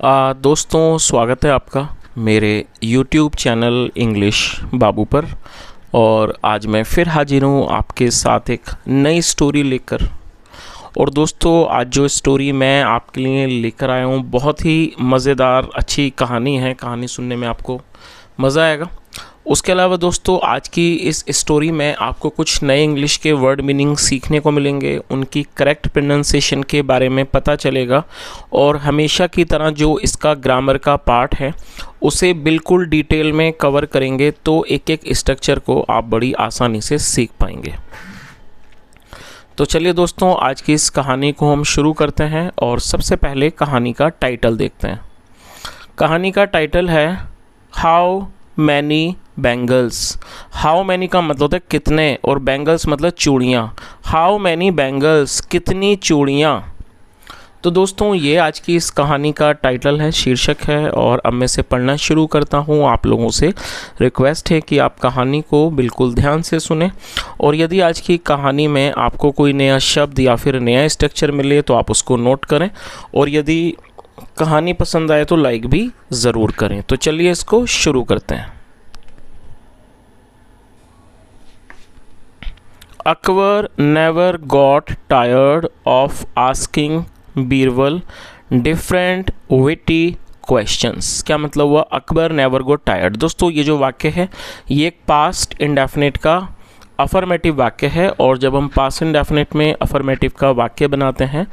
दोस्तों, स्वागत है आपका मेरे YouTube चैनल इंग्लिश बाबू पर। और आज मैं फिर हाजिर हूँ आपके साथ एक नई स्टोरी लेकर। और दोस्तों, आज जो स्टोरी मैं आपके लिए लेकर आया हूँ बहुत ही मज़ेदार अच्छी कहानी है। कहानी सुनने में आपको मज़ा आएगा। उसके अलावा दोस्तों, आज की इस स्टोरी में आपको कुछ नए इंग्लिश के वर्ड मीनिंग सीखने को मिलेंगे, उनकी करेक्ट प्रोनाउंसिएशन के बारे में पता चलेगा। और हमेशा की तरह जो इसका ग्रामर का पार्ट है उसे बिल्कुल डिटेल में कवर करेंगे, तो एक एक स्ट्रक्चर को आप बड़ी आसानी से सीख पाएंगे। तो चलिए दोस्तों, आज की इस कहानी को हम शुरू करते हैं। और सबसे पहले कहानी का टाइटल देखते हैं। कहानी का टाइटल है how many bangles. How many का मतलब होता है कितने, और बैंगल्स मतलब चूड़ियाँ। हाउ मैनी बैंगल्स, कितनी चूड़ियाँ। तो दोस्तों, ये आज की इस कहानी का टाइटल है, शीर्षक है। और अब मैं से पढ़ना शुरू करता हूँ। आप लोगों से रिक्वेस्ट है कि आप कहानी को बिल्कुल ध्यान से सुने। और यदि आज की कहानी में आपको कोई नया शब्द या फिर नया स्ट्रक्चर मिले तो आप उसको नोट करें। और यदि कहानी पसंद आए तो लाइक भी ज़रूर करें। तो चलिए इसको शुरू करते हैं। Akbar never got tired of asking Birbal different witty questions. क्या मतलब हुआ? Akbar never got tired. दोस्तों, ये जो वाक्य है ये एक पास्ट इंडेफिनिट का अफर्मेटिव वाक्य है। और जब हम पास्ट इंडेफिनिट में अफर्मेटिव का वाक्य बनाते हैं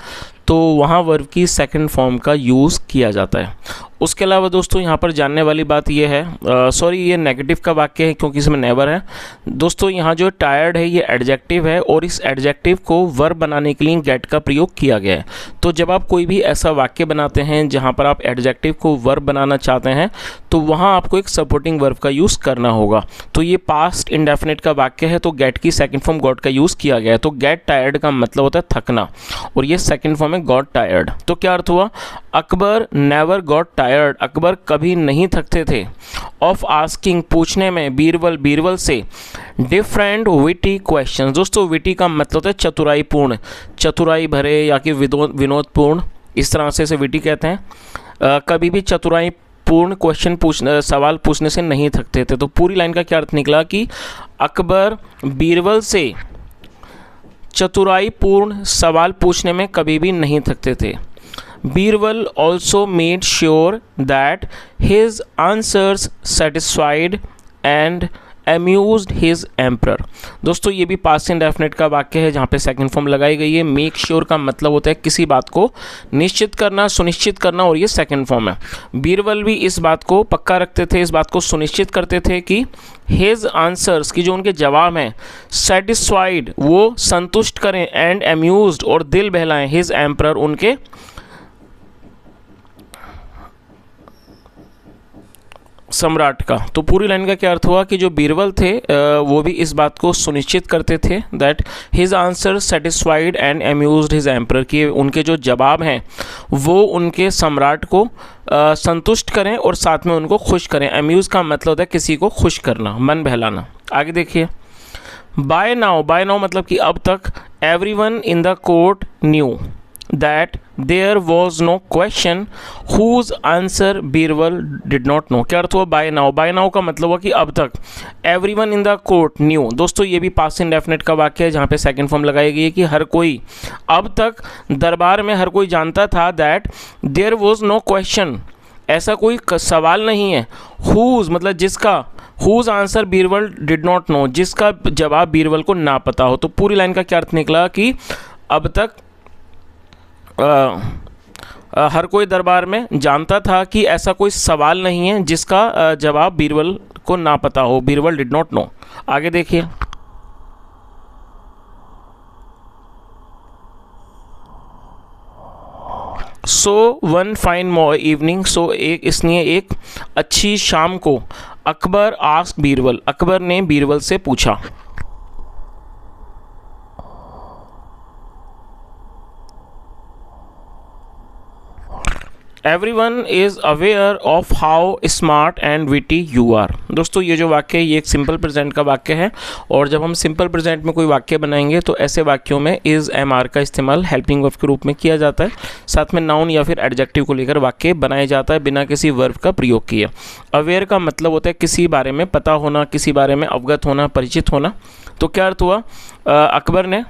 तो वहाँ वर्ब की सेकंड फॉर्म का यूज़ किया जाता है। उसके अलावा दोस्तों, यहाँ पर जानने वाली बात यह है, सॉरी, ये नेगेटिव का वाक्य है क्योंकि इसमें नेवर है। दोस्तों, यहाँ जो टायर्ड है ये एडजेक्टिव है, और इस एडजेक्टिव को वर्ब बनाने के लिए गेट का प्रयोग किया गया है। तो जब आप कोई भी ऐसा वाक्य बनाते हैं जहाँ पर आप एडजेक्टिव को वर्ब बनाना चाहते हैं तो वहाँ आपको एक सपोर्टिंग वर्ब का यूज़ करना होगा। तो ये पास्ट इंडेफिनिट का वाक्य है, तो गेट की सेकेंड फॉर्म गॉट का यूज़ किया गया है। तो गेट टायर्ड का मतलब होता है थकना, और ये सेकेंड फॉर्म है गॉट टायर्ड। तो क्या अर्थ हुआ? Akbar never got tired, Akbar कभी नहीं थकते थे, ऑफ आस्किंग, पूछने में, बीरबल, बीरबल से, डिफरेंट विटी क्वेश्चन। दोस्तों, विटी का मतलब होता है चतुराईपूर्ण, चतुराई भरे या कि विनोदपूर्ण, इस तरह से इसे विटी कहते हैं। कभी भी चतुराई पूर्ण क्वेश्चन सवाल पूछने से नहीं थकते थे। तो पूरी लाइन का क्या अर्थ निकला कि अकबर बीरबल से चतुराईपूर्ण सवाल पूछने में कभी भी नहीं थकते थे। Birbal also made sure that his answers satisfied and amused his emperor. दोस्तों, ये भी पास्ट इंडेफिनिट का वाक्य है जहाँ पे सेकंड फॉर्म लगाई गई है। मेक श्योर का मतलब होता है किसी बात को निश्चित करना, सुनिश्चित करना, और ये सेकंड फॉर्म है। बीरबल भी इस बात को पक्का रखते थे, इस बात को सुनिश्चित करते थे कि हिज आंसर्स की जो उनके जवाब हैं, सेटिस्फाइड, वो संतुष्ट करें, एंड अम्यूज्ड, और दिल बहलाएं, हिज एम्परर, उनके सम्राट का। तो पूरी लाइन का क्या अर्थ हुआ कि जो बीरबल थे वो भी इस बात को सुनिश्चित करते थे that his answer satisfied and amused his emperor, कि उनके जो जवाब हैं वो उनके सम्राट को संतुष्ट करें और साथ में उनको खुश करें। अम्यूज का मतलब होता है किसी को खुश करना, मन बहलाना। आगे देखिए, बाय नाउ, बाय नाउ मतलब कि अब तक, everyone in the court new that there was no question whose answer Birbal did not know। क्या अर्थ हुआ बाय नाउ? बाय नाउ का मतलब हुआ कि अब तक, everyone in the court new. दोस्तों, ये भी पास्ट इंडेफिनिट का वाक्य है जहाँ पे सेकंड फॉर्म लगाई गई है कि हर कोई, अब तक दरबार में हर कोई जानता था, that there was no question, ऐसा कोई सवाल नहीं है, हुज मतलब जिसका, whose answer Birbal did not know, जिसका जवाब बीरबल को ना पता हो। तो पूरी लाइन का क्या अर्थ निकला कि अब तक हर कोई दरबार में जानता था कि ऐसा कोई सवाल नहीं है जिसका जवाब बीरबल को ना पता हो, बीरबल डिड नॉट नो। आगे देखिए, सो वन फाइन इवनिंग, सो एक, इसलिए एक अच्छी शाम को, अकबर आस्क्ड बीरबल, अकबर ने बीरबल से पूछा। Everyone is aware of how smart and witty you are. दोस्तों ये जो वाक्य है ये एक सिंपल प्रेजेंट का वाक्य है, और जब हम सिंपल प्रेजेंट में कोई वाक्य बनाएंगे तो ऐसे वाक्यों में इज़ एम आर का इस्तेमाल हेल्पिंग वर्ब के रूप में किया जाता है। साथ में नाउन या फिर एडजेक्टिव को लेकर वाक्य बनाया जाता है बिना किसी वर्ब का प्रयोग किए। अवेयर का मतलब होता है किसी बारे में पता होना, किसी बारे में अवगत होना, परिचित होना। तो क्या अर्थ हुआ, अकबर ने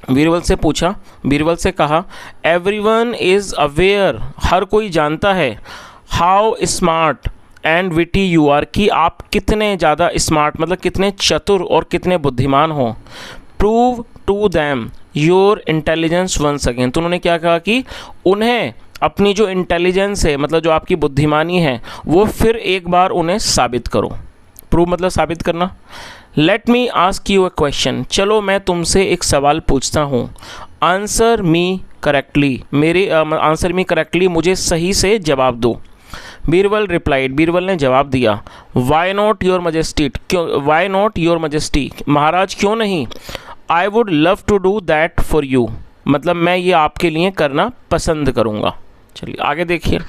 बीरबल से पूछा, बीरबल से कहा एवरीवन इज़ अवेयर, हर कोई जानता है, how smart and witty you are, कि आप कितने ज़्यादा स्मार्ट मतलब कितने चतुर और कितने बुद्धिमान हो। Prove to them your intelligence once again. तो उन्होंने क्या कहा कि उन्हें अपनी जो इंटेलिजेंस है मतलब जो आपकी बुद्धिमानी है वो फिर एक बार उन्हें साबित करो। प्रूव मतलब साबित करना। Let me ask you a question, चलो मैं तुमसे एक सवाल पूछता हूँ। आंसर मी करेक्टली, मेरे आंसर मी करेक्टली, मुझे सही से जवाब दो। बीरबल रिप्लाइड, बीरबल ने जवाब दिया, वाई नॉट योर मजेस्टी, क्यों, वाई नॉट योर मजेस्टी, महाराज क्यों नहीं। I would love to do that for you, मतलब मैं ये आपके लिए करना पसंद करूँगा। चलिए आगे देखिए।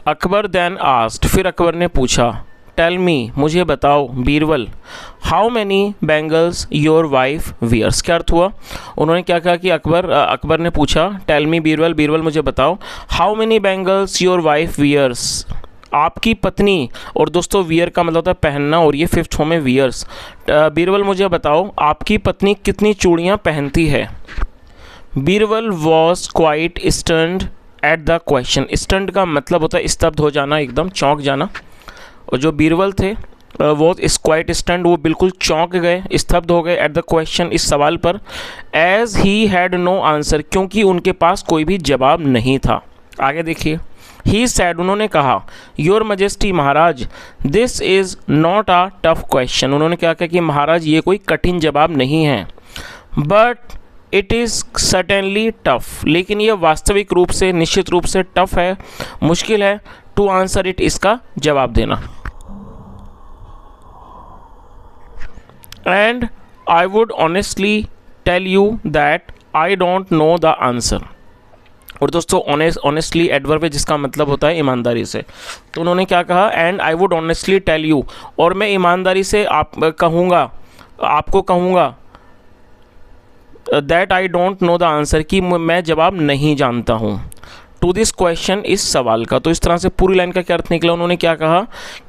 अकबर देन आस्क्ड, फिर अकबर ने पूछा, टेल मी, मुझे बताओ Birbal, how many bangles your wife wears. क्या अर्थ हुआ, उन्होंने क्या कहा कि अकबर ने पूछा, टेल मी बीरबल, बीरबल मुझे बताओ, how many bangles your wife wears, आपकी पत्नी, और दोस्तों वियर का मतलब होता है पहनना, और ये फिफ्थ फॉर्म में वियर्स। बीरबल मुझे बताओ आपकी पत्नी कितनी चूड़ियाँ पहनती है। Birbal was quite stunned at the question. Stunned का मतलब होता है स्तब्ध हो जाना, एकदम चौंक जाना, और जो बीरबल थे वो इस क्वाइट स्टन्ड, वो बिल्कुल चौंक गए, स्तब्ध हो गए एट द क्वेश्चन, इस सवाल पर। As he had no answer, क्योंकि उनके पास कोई भी जवाब नहीं था। आगे देखिए। ही सैड, उन्होंने कहा, your majesty, Maharaj, this is not a tough question, उन्होंने क्या कहा कि महाराज ये कोई कठिन जवाब नहीं है। But it is certainly tough, लेकिन यह वास्तविक रूप से, निश्चित रूप से टफ है, मुश्किल है। टू आंसर इट, इसका जवाब देना। And I would honestly tell you that I don't know the answer. और दोस्तों ऑनेस्टली एडवर्ब है जिसका मतलब होता है ईमानदारी से। तो उन्होंने क्या कहा, and I would honestly tell you, और मैं ईमानदारी से आपको कहूँगा that I don't know the answer, कि मैं जवाब नहीं जानता हूँ। टू दिस क्वेश्चन, इस सवाल का। तो इस तरह से पूरी लाइन का क्या अर्थ निकला, उन्होंने क्या कहा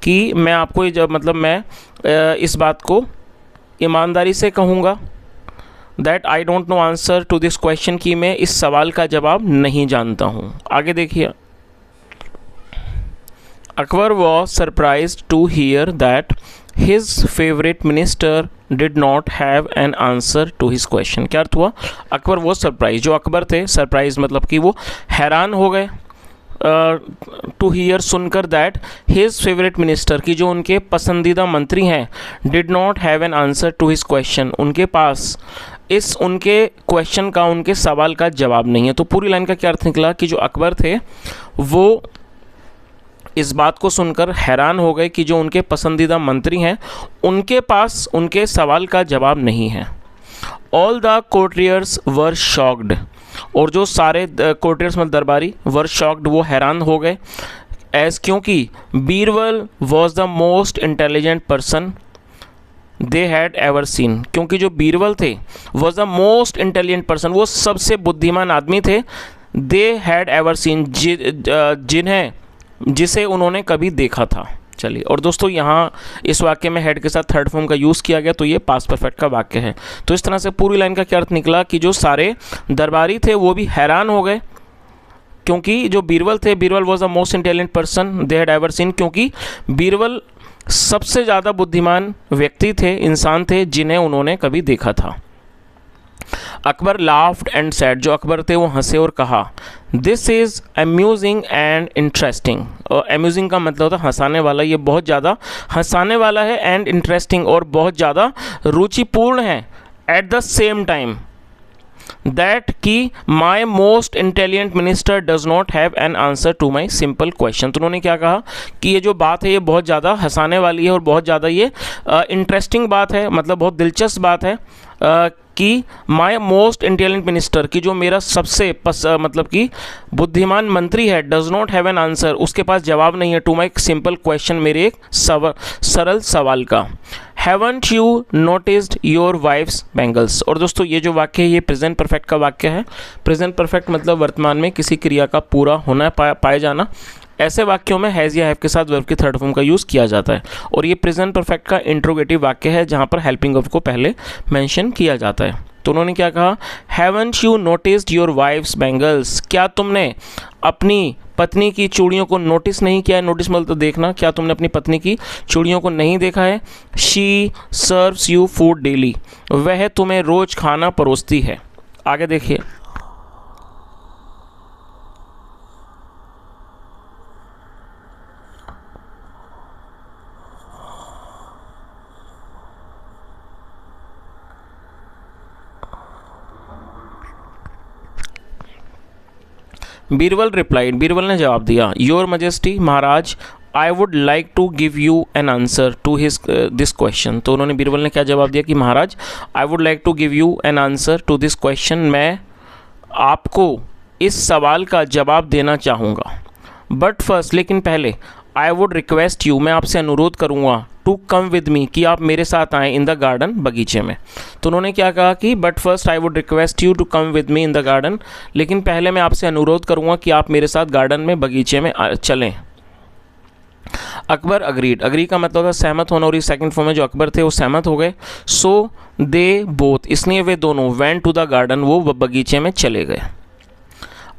कि मैं आपको मतलब मैं इस बात को ईमानदारी से कहूँगा, that I don't know answer to this question, कि मैं इस सवाल का जवाब नहीं जानता हूँ। आगे देखिए। Akbar was surprised to hear that his favourite minister did not have an answer to his question. क्या अर्थ हुआ, अकबर वो सरप्राइज, जो अकबर थे, सरप्राइज मतलब कि वो हैरान हो गए, टू हियर सुनकर, दैट हिज फेवरेट मिनिस्टर, की जो उनके पसंदीदा मंत्री हैं, did not have an answer to his question, उनके पास इस उनके क्वेश्चन का, उनके सवाल का जवाब नहीं है। तो पूरी लाइन का क्या अर्थ निकला कि जो अकबर थे वो इस बात को सुनकर हैरान हो गए कि जो उनके पसंदीदा मंत्री हैं उनके पास उनके सवाल का जवाब नहीं है। All the courtiers were shocked, और जो सारे कोर्टियर्स मतलब दरबारी, वर शॉक्ड, वो हैरान हो गए, एज, क्योंकि Birbal was the most intelligent person they had ever seen, क्योंकि जो बीरबल थे was the most intelligent person, वो सबसे बुद्धिमान आदमी थे, दे हैड एवर सीन, जिसे उन्होंने कभी देखा था। चलिए, और दोस्तों यहाँ इस वाक्य में हेड के साथ थर्ड फॉर्म का यूज़ किया गया, तो ये पास्ट परफेक्ट का वाक्य है। तो इस तरह से पूरी लाइन का क्या अर्थ निकला कि जो सारे दरबारी थे वो भी हैरान हो गए, क्योंकि जो बीरबल थे, Birbal was the most intelligent person they had ever seen, क्योंकि बीरबल सबसे ज़्यादा बुद्धिमान व्यक्ति थे, इंसान थे, जिन्हें उन्होंने कभी देखा था। अकबर लाफ्ड एंड सैड, जो अकबर थे वो हंसे और कहा, this is amusing and interesting. और अम्यूजिंग का मतलब होता है हंसाने वाला, ये बहुत ज़्यादा हंसाने वाला है, एंड इंटरेस्टिंग, और बहुत ज़्यादा रुचिपूर्ण है। At the same time that कि my most intelligent minister does not have an answer to my simple question. तो उन्होंने क्या कहा कि ये जो बात है ये बहुत ज़्यादा हंसाने वाली है और बहुत ज़्यादा ये इंटरेस्टिंग बात है, मतलब बहुत दिलचस्प बात है, कि माई मोस्ट इंटेलिजेंट मिनिस्टर, कि जो मेरा सबसे मतलब कि बुद्धिमान मंत्री है, does not have an answer, उसके पास जवाब नहीं है, टू माई सिंपल क्वेश्चन, मेरे एक सरल सवाल का। Haven't you noticed your wife's bangles. और दोस्तों ये जो वाक्य है ये प्रेजेंट परफेक्ट का वाक्य है। प्रेजेंट परफेक्ट मतलब वर्तमान में किसी क्रिया का पूरा होना, पाए जाना। ऐसे वाक्यों में हैज़ या हैव के साथ वर्ब की थर्ड फॉर्म का यूज़ किया जाता है। और ये प्रेजेंट परफेक्ट का इंट्रोगेटिव वाक्य है जहाँ पर हेल्पिंग वर्ब को पहले मेंशन किया जाता है। तो उन्होंने क्या कहा, haven't you noticed your wife's bangles, क्या तुमने अपनी पत्नी की चूड़ियों को नोटिस नहीं किया है। नोटिस मतलब देखना, क्या तुमने अपनी पत्नी की चूड़ियों को नहीं देखा है। She serves you food daily, वह तुम्हें रोज़ खाना परोसती है। आगे देखिए, बीरबल रिप्लाइड, बीरबल ने जवाब दिया, योर मजेस्टी महाराज, I would like to give you an answer to his this question. तो उन्होंने बीरबल ने क्या जवाब दिया कि महाराज, I would like to give you an answer to this question, मैं आपको इस सवाल का जवाब देना चाहूँगा। बट फर्स्ट, लेकिन पहले, आई वुड रिक्वेस्ट यू, मैं आपसे अनुरोध करूँगा, टू कम विद मी, कि आप मेरे साथ आएँ, इन द गार्डन, बगीचे में। तो उन्होंने क्या कहा कि but first I would request you to come with me in the garden, लेकिन पहले मैं आपसे अनुरोध करूँगा कि आप मेरे साथ गार्डन में, बगीचे में चलें। अकबर अग्रीड, अग्री का मतलब था सहमत होना, और इस सेकंड फॉर्म में जो अकबर थे वो सहमत हो गए। सो दे बोथ, इसलिए वे दोनों, वेंट टू द गार्डन, वो बगीचे में चले गए।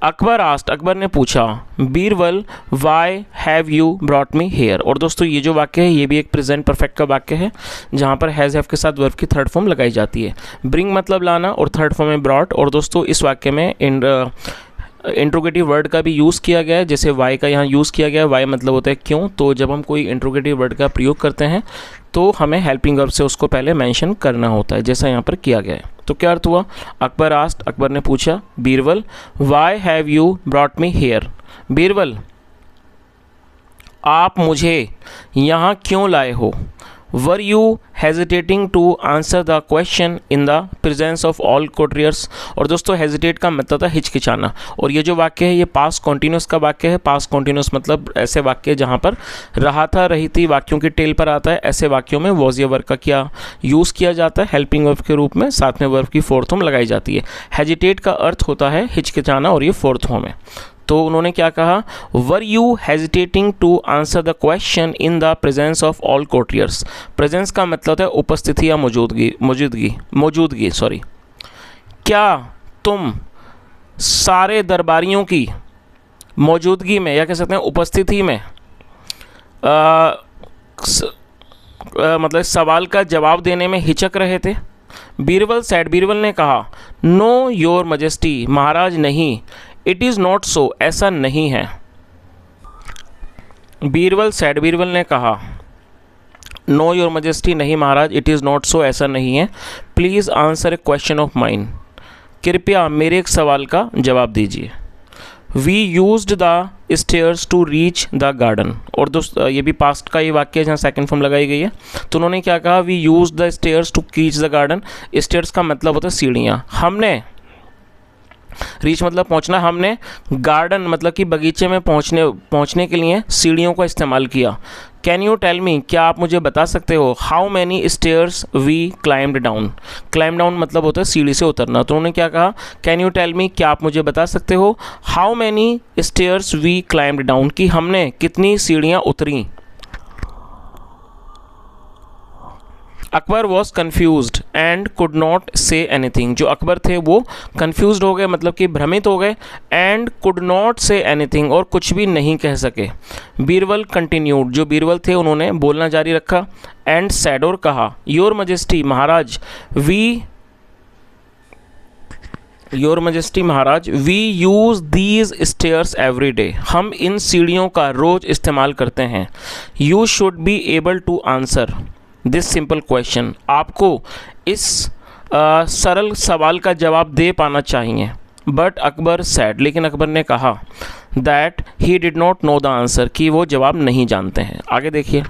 अकबर आस्ट, अकबर ने पूछा, Birbal why have you brought me hair. और दोस्तों ये जो वाक्य है ये भी एक प्रेजेंट परफेक्ट का वाक्य है जहाँ पर हैज़ हैव के साथ वर्ब की थर्ड फॉर्म लगाई जाती है। ब्रिंग मतलब लाना और थर्ड फॉर्म में ब्रॉट। और दोस्तों इस वाक्य में इंट्रोगेटिव वर्ड का भी यूज़ किया गया है, जैसे वाई का यहाँ यूज़ किया गया है। वाई मतलब होता है क्यों। तो जब हम कोई इंट्रोगेटिव वर्ड का प्रयोग करते हैं तो हमें हेल्पिंग वर्ब से उसको पहले मेंशन करना होता है, जैसा यहाँ पर किया गया है। तो क्या अर्थ हुआ, अकबर आस्ट, अकबर ने पूछा, Birbal why have you brought me here, Birbal आप मुझे यहाँ क्यों लाए हो। Were you hesitating to answer the question in the presence of all courtiers. और दोस्तों हेजिटेट का मतलब था हिचकिचाना, और ये जो वाक्य है ये पास्ट कॉन्टिन्यूस का वाक्य है। पास्ट कॉन्टिन्यूस मतलब ऐसे वाक्य जहाँ पर रहा था, रही थी वाक्यों की टेल पर आता है। ऐसे वाक्यों में वॉज या वर्ब का क्या यूज़ किया जाता है, हेल्पिंग वर्ब के रूप में, साथ में वर्ब की फोर्थ फॉर्म लगाई जाती है। हेजिटेट का अर्थ होता है हिचकिचाना, और ये फोर्थ फॉर्म है। तो उन्होंने क्या कहा, were you hesitating to answer the question in the presence of all courtiers. Presence का मतलब है उपस्थिति या मौजूदगी सॉरी। क्या तुम सारे दरबारियों की मौजूदगी में, या कह सकते हैं उपस्थिति में, मतलब सवाल का जवाब देने में हिचक रहे थे। बीरबल सैड, बीरबल ने कहा, नो योर मजेस्टी, महाराज नहीं, इट इज़ नॉट सो, ऐसा नहीं है। बीरबल सैड, बीरबल ने कहा, नो योर मजेस्टी, नहीं महाराज, इट इज़ नॉट सो, ऐसा नहीं है। Please answer a question of mine, कृपया मेरे एक सवाल का जवाब दीजिए। We used the stairs to reach the garden. और दोस्त ये भी पास्ट का ये वाक्य है जहाँ सेकंड फॉर्म लगाई गई है। तो उन्होंने क्या कहा, we use the stairs to reach the garden. Stairs का मतलब होता है सीढ़ियाँ। हमने, रीच मतलब पहुंचना, हमने गार्डन मतलब कि बगीचे में पहुंचने के लिए सीढ़ियों का इस्तेमाल किया। कैन यू टेल मी, क्या आप मुझे बता सकते हो, how many stairs we climbed down. Climb down मतलब होता है सीढ़ी से उतरना। तो उन्होंने क्या कहा, कैन यू टेल मी, क्या आप मुझे बता सकते हो, how many stairs we climbed down, कि हमने कितनी सीढ़ियाँ उतरी। Akbar was confused and could not say anything. जो अकबर थे वो कन्फ्यूज्ड हो गए, मतलब कि भ्रमित हो गए, and could not say anything, और कुछ भी नहीं कह सके। बीरबल कंटिन्यूड, जो बीरबल थे उन्होंने बोलना जारी रखा, एंड सैड, और कहा, योर मजेस्टी महाराज, we use these stairs every day, हम इन सीढ़ियों का रोज़ इस्तेमाल करते हैं। You should be able to answer this simple question, आपको इस सरल सवाल का जवाब दे पाना चाहिए। बट अकबर सैड, लेकिन अकबर ने कहा, that he did not know the answer, कि वो जवाब नहीं जानते हैं। आगे देखिए,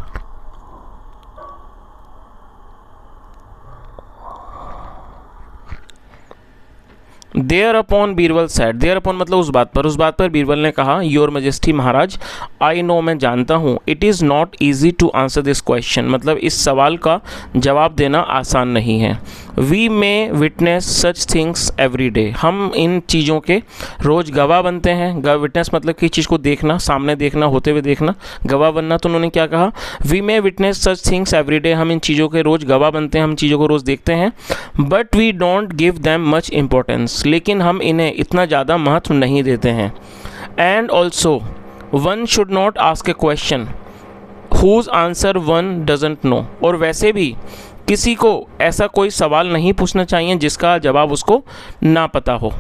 thereupon Birbal said, thereupon मतलब उस बात पर बीरबल ने कहा, योर मैजेस्टी महाराज, आई नो मैं जानता हूँ, it is not easy to answer this question, मतलब इस सवाल का जवाब देना आसान नहीं है। We may witness such things every day, हम इन चीज़ों के रोज़ गवाह बनते हैं। विटनेस मतलब कि चीज़ को देखना, सामने देखना, होते हुए देखना, गवाह बनना। तो उन्होंने क्या कहा, we may witness such things every day, हम इन चीज़ों के रोज़ गवाह बनते हैं, हम चीज़ों को रोज़ देखते हैं। But we don't give them much importance, लेकिन हम इन्हें इतना ज़्यादा महत्व नहीं देते हैं। And also one should not ask a question whose answer one doesn't know, और वैसे भी किसी को ऐसा कोई सवाल नहीं पूछना चाहिए जिसका जवाब उसको ना पता हो।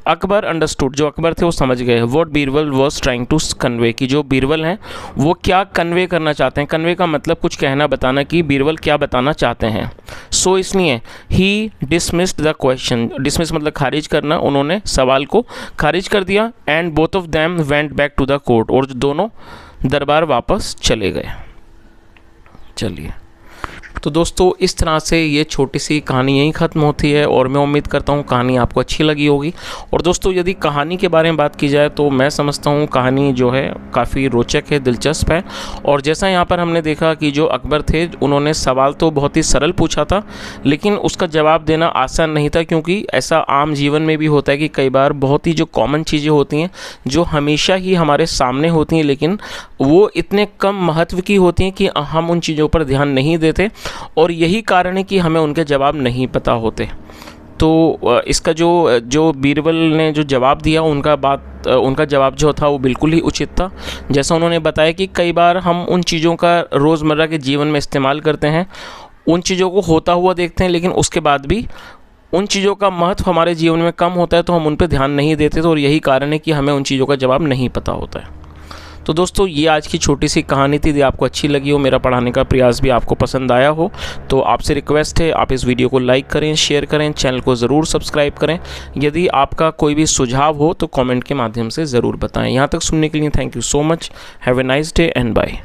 अकबर अंडरस्टूड, जो अकबर थे वो समझ गए, what Birbal was trying to convey, कि जो बीरबल हैं वो क्या कन्वे करना चाहते हैं। कन्वे का मतलब कुछ कहना, बताना, कि बीरबल क्या बताना चाहते हैं। सो इसलिए he dismissed the question, dismiss मतलब खारिज करना, उन्होंने सवाल को खारिज कर दिया। And both of them went back to the court, और दोनों दरबार वापस चले गए। चलिए, तो दोस्तों इस तरह से ये छोटी सी कहानी यहीं ख़त्म होती है, और मैं उम्मीद करता हूँ कहानी आपको अच्छी लगी होगी। और दोस्तों यदि कहानी के बारे में बात की जाए तो मैं समझता हूँ कहानी जो है काफ़ी रोचक है, दिलचस्प है। और जैसा यहाँ पर हमने देखा कि जो अकबर थे उन्होंने सवाल तो बहुत ही सरल पूछा था, लेकिन उसका जवाब देना आसान नहीं था, क्योंकि ऐसा आम जीवन में भी होता है कि कई बार बहुत ही जो कॉमन चीज़ें होती हैं जो हमेशा ही हमारे सामने होती हैं, लेकिन वो इतने कम महत्व की होती हैं कि हम उन चीज़ों पर ध्यान नहीं देते, और यही कारण है कि हमें उनके जवाब नहीं पता होते। तो इसका जो बीरबल ने जो जवाब दिया, उनका जवाब जो था वो बिल्कुल ही उचित था। जैसा उन्होंने बताया कि कई बार हम उन चीज़ों का रोज़मर्रा के जीवन में इस्तेमाल करते हैं, उन चीज़ों को होता हुआ देखते हैं, लेकिन उसके बाद भी उन चीज़ों का महत्व हमारे जीवन में कम होता है, तो हम उन पर ध्यान नहीं देते। तो और यही कारण है कि हमें उन चीज़ों का जवाब नहीं पता होता है। तो दोस्तों ये आज की छोटी सी कहानी थी। यदि आपको अच्छी लगी हो, मेरा पढ़ाने का प्रयास भी आपको पसंद आया हो, तो आपसे रिक्वेस्ट है आप इस वीडियो को लाइक करें, शेयर करें, चैनल को ज़रूर सब्सक्राइब करें। यदि आपका कोई भी सुझाव हो तो कमेंट के माध्यम से ज़रूर बताएं। यहाँ तक सुनने के लिए thank you so much. Have a nice day and bye.